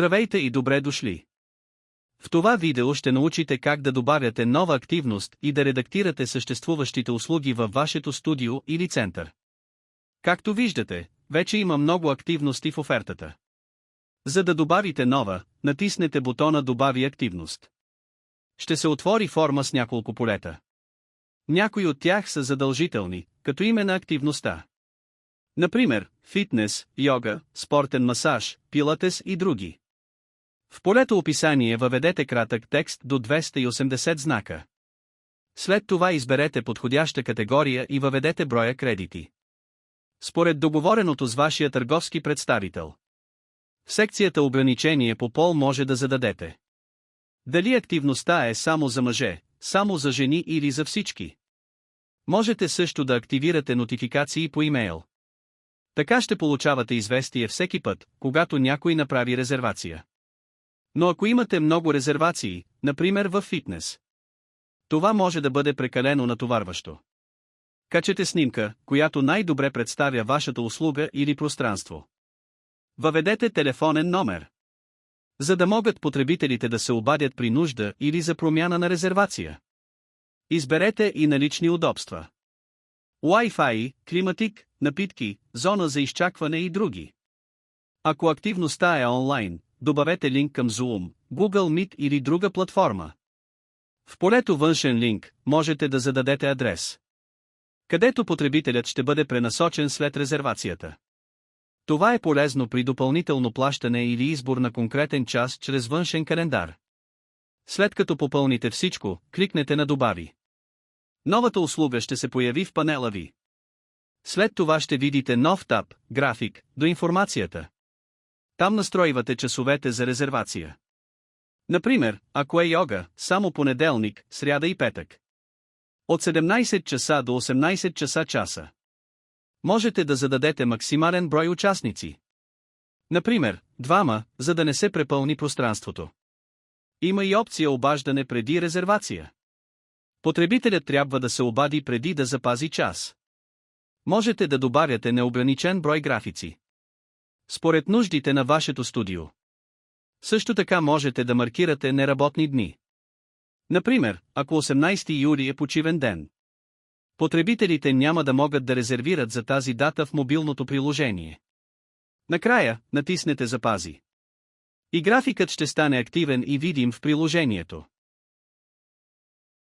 Здравейте и добре дошли! В това видео ще научите как да добавяте нова активност и да редактирате съществуващите услуги във вашето студио или център. Както виждате, вече има много активности в офертата. За да добавите нова, натиснете бутона "Добави активност". Ще се отвори форма с няколко полета. Някои от тях са задължителни, като име на активността. Например, фитнес, йога, спортен масаж, пилатес и други. В полето описание въведете кратък текст до 280 знака. След това изберете подходяща категория и въведете броя кредити. Според договореното с вашия търговски представител. В секцията "Ограничение по пол" може да зададете дали активността е само за мъже, само за жени или за всички. Можете също да активирате нотификации по имейл. Така ще получавате известие всеки път, когато някой направи резервация. Но ако имате много резервации, например във фитнес, това може да бъде прекалено натоварващо. Качете снимка, която най-добре представя вашата услуга или пространство. Въведете телефонен номер, за да могат потребителите да се обадят при нужда или за промяна на резервация. Изберете и налични удобства. Wi-Fi, климатик, напитки, зона за изчакване и други. Ако активността е онлайн, добавете линк към Zoom, Google Meet или друга платформа. В полето "Външен линк" можете да зададете адрес, където потребителят ще бъде пренасочен след резервацията. Това е полезно при допълнително плащане или избор на конкретен час чрез външен календар. След като попълните всичко, кликнете на "Добави". Новата услуга ще се появи в панела ви. След това ще видите нов таб "График" до информацията. Там настройвате часовете за резервация. Например, ако е йога, само понеделник, сряда и петък. От 17 часа до 18 часа. Можете да зададете максимален брой участници. Например, 2, за да не се препълни пространството. Има и опция обаждане преди резервация. Потребителят трябва да се обади преди да запази час. Можете да добавяте неограничен брой графици, според нуждите на вашето студио. Също така можете да маркирате неработни дни. Например, ако 18 юли е почивен ден, потребителите няма да могат да резервират за тази дата в мобилното приложение. Накрая, натиснете "Запази". И графикът ще стане активен и видим в приложението.